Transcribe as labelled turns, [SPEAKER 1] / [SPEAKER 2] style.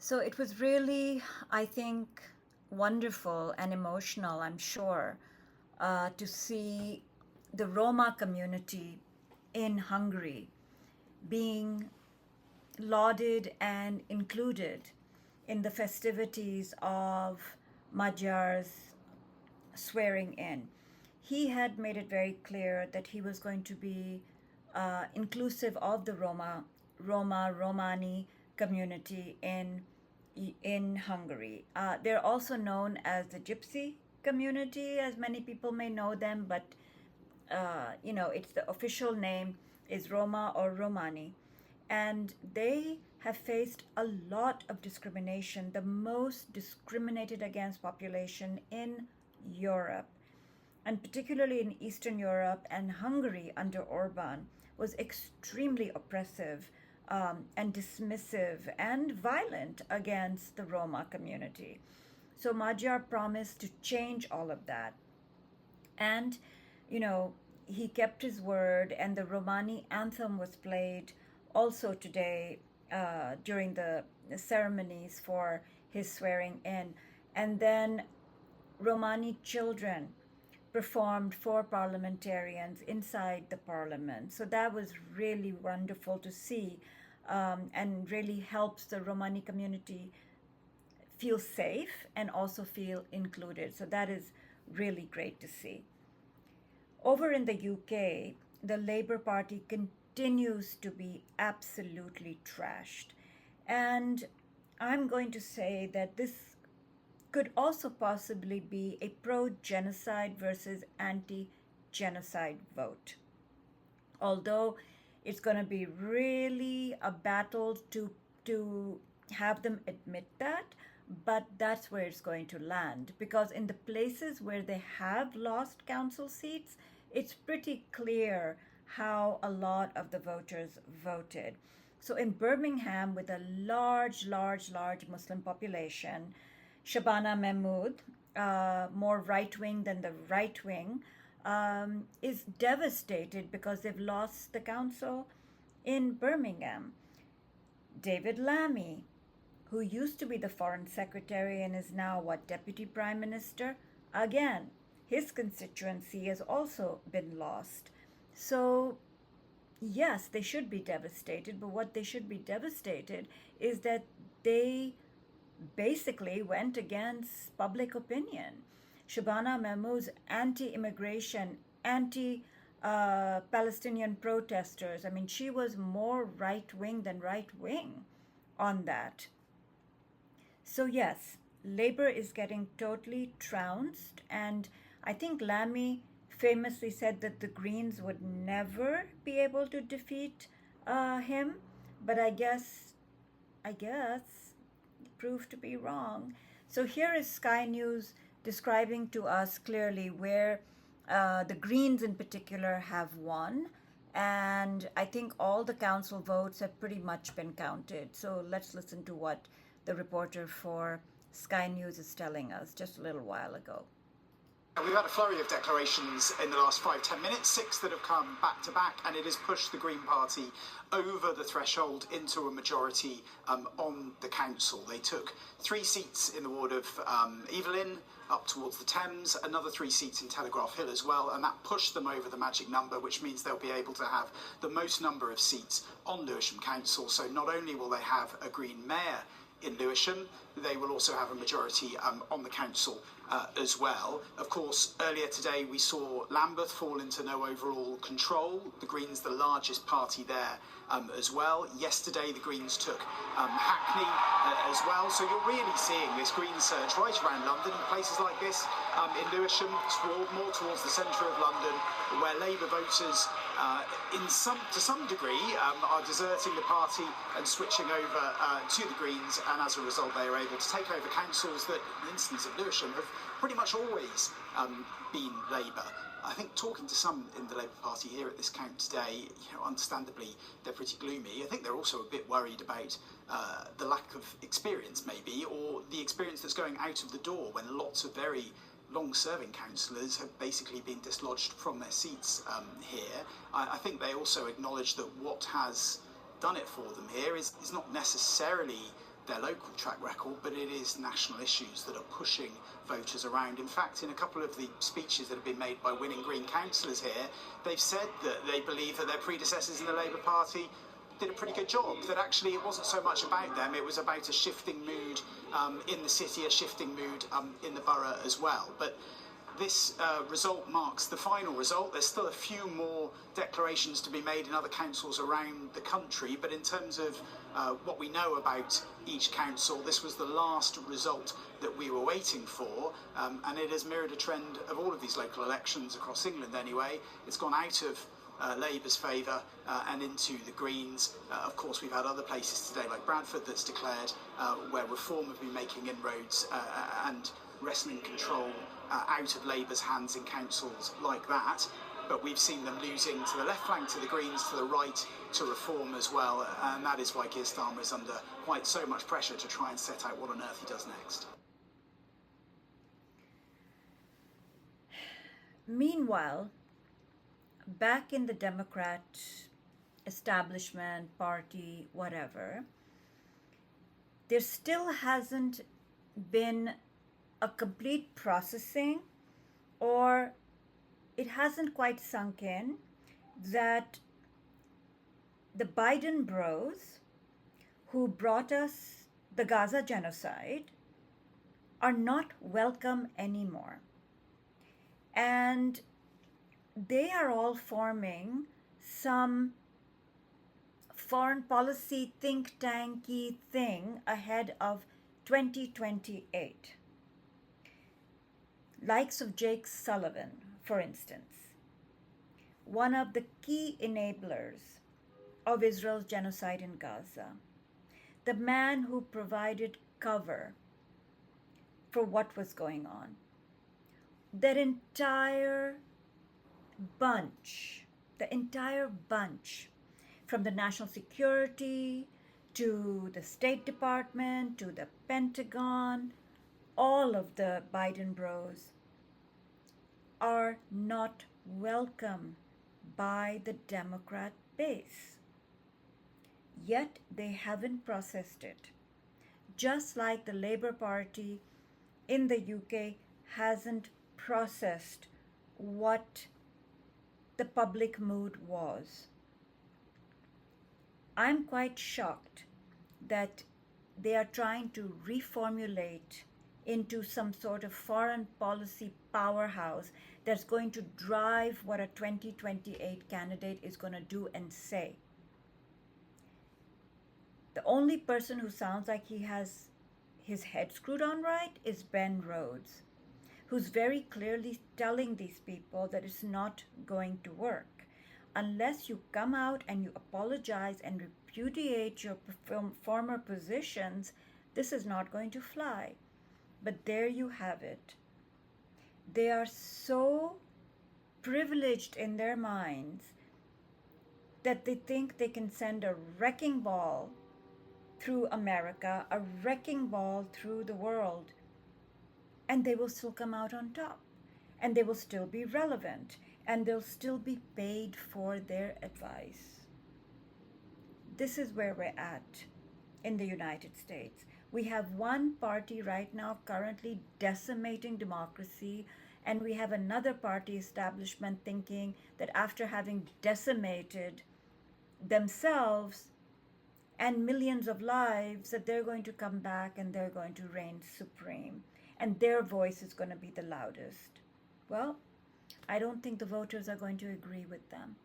[SPEAKER 1] So it was really, I think, wonderful and emotional, I'm sure, to see the Roma community in Hungary being lauded and included in the festivities of Magyar's swearing in. He had made it very clear that he was going to be inclusive of the Romani community in Hungary. They're also known as the Gypsy community, as many people may know them, but it's the official name is Roma or Romani, and they have faced a lot of discrimination, the most discriminated against population in Europe, and particularly in Eastern Europe. And Hungary under Orban was extremely oppressive and dismissive and violent against the Roma community. So Magyar promised to change all of that. And, he kept his word, and the Romani anthem was played also today during the ceremonies for his swearing in. And then Romani children performed for parliamentarians inside the parliament. So that was really wonderful to see, and really helps the Romani community feel safe and also feel included. So that is really great to see. Over in the UK, the Labour Party continues to be absolutely trashed. And I'm going to say that this could also possibly be a pro-genocide versus anti-genocide vote. Although it's going to be really a battle to have them admit that, but that's where it's going to land. Because in the places where they have lost council seats, it's pretty clear how a lot of the voters voted. So in Birmingham, with a large Muslim population, Shabana Mahmood, more right-wing than the right-wing, is devastated because they've lost the council in Birmingham. David Lammy, who used to be the foreign secretary and is now deputy prime minister, again, his constituency has also been lost. So yes, they should be devastated, but what they should be devastated is that they basically went against public opinion. Shabana Mahmood's anti-immigration, anti-Palestinian protesters, she was more right-wing than right-wing on that. So yes, Labour is getting totally trounced, and I think Lammy famously said that the Greens would never be able to defeat him, but I guess proved to be wrong. So here is Sky News describing to us clearly where the Greens in particular have won, and I think all the council votes have pretty much been counted. So let's listen to what the reporter for Sky News is telling us just a little while ago.
[SPEAKER 2] We've had a flurry of declarations in the last 5-10 minutes, 6 that have come back to back, and it has pushed the Green Party over the threshold into a majority on the council. They took 3 seats in the ward of Evelyn up towards the Thames, another 3 seats in Telegraph Hill as well, and that pushed them over the magic number, which means they'll be able to have the most number of seats on Lewisham Council. So not only will they have a Green mayor in Lewisham, they will also have a majority on the council as well. Of course, earlier today we saw Lambeth fall into no overall control. The Greens, the largest party there as well. Yesterday the Greens took Hackney as well. So you're really seeing this Green surge right around London in places like this, in Lewisham, more towards the centre of London, where Labour voters to some degree are deserting the party and switching over to the Greens, and as a result they are able to take over councils that, in the instance of Lewisham, have pretty much always been Labour. I think talking to some in the Labour Party here at this count today, understandably they're pretty gloomy. I think they're also a bit worried about the lack of experience maybe, or the experience that's going out of the door when lots of very long-serving councillors have basically been dislodged from their seats here. I think they also acknowledge that what has done it for them here is not necessarily their local track record, but it is national issues that are pushing voters around. In fact, in a couple of the speeches that have been made by winning Green councillors here, they've said that they believe that their predecessors in the Labour Party did a pretty good job, that actually it wasn't so much about them, it was about a shifting mood in the city, a shifting mood in the borough as well. But this result marks the final result. There's still a few more declarations to be made in other councils around the country, but in terms of what we know about each council, this was the last result that we were waiting for, and it has mirrored a trend of all of these local elections across England anyway. It's gone out of Labour's favour and into the Greens. Of course, we've had other places today like Bradford that's declared where Reform have been making inroads and wresting control out of Labour's hands in councils like that. But we've seen them losing to the left flank, to the Greens, to the right, to Reform as well. And that is why Keir Starmer is under quite so much pressure to try and set out what on earth he does next.
[SPEAKER 1] Meanwhile, back in the Democrat establishment, party, whatever, there still hasn't been a complete processing, or it hasn't quite sunk in, that the Biden bros who brought us the Gaza genocide are not welcome anymore. And they are all forming some foreign policy think tanky thing ahead of 2028. Likes of Jake Sullivan, for instance, one of the key enablers of Israel's genocide in Gaza, the man who provided cover for what was going on. That entire bunch, from the National Security to the State Department to the Pentagon, all of the Biden bros are not welcome by the Democrat base. Yet they haven't processed it. Just like the Labour Party in the UK hasn't processed what the public mood was. I'm quite shocked that they are trying to reformulate into some sort of foreign policy powerhouse that's going to drive what a 2028 candidate is going to do and say. The only person who sounds like he has his head screwed on right is Ben Rhodes, who's very clearly telling these people that it's not going to work. Unless you come out and you apologize and repudiate your former positions, this is not going to fly. But there you have it. They are so privileged in their minds that they think they can send a wrecking ball through America, a wrecking ball through the world, and they will still come out on top, and they will still be relevant, and they'll still be paid for their advice. This is where we're at in the United States. We have one party right now currently decimating democracy, and we have another party establishment thinking that after having decimated themselves and millions of lives, that they're going to come back and they're going to reign supreme, and their voice is going to be the loudest. Well, I don't think the voters are going to agree with them.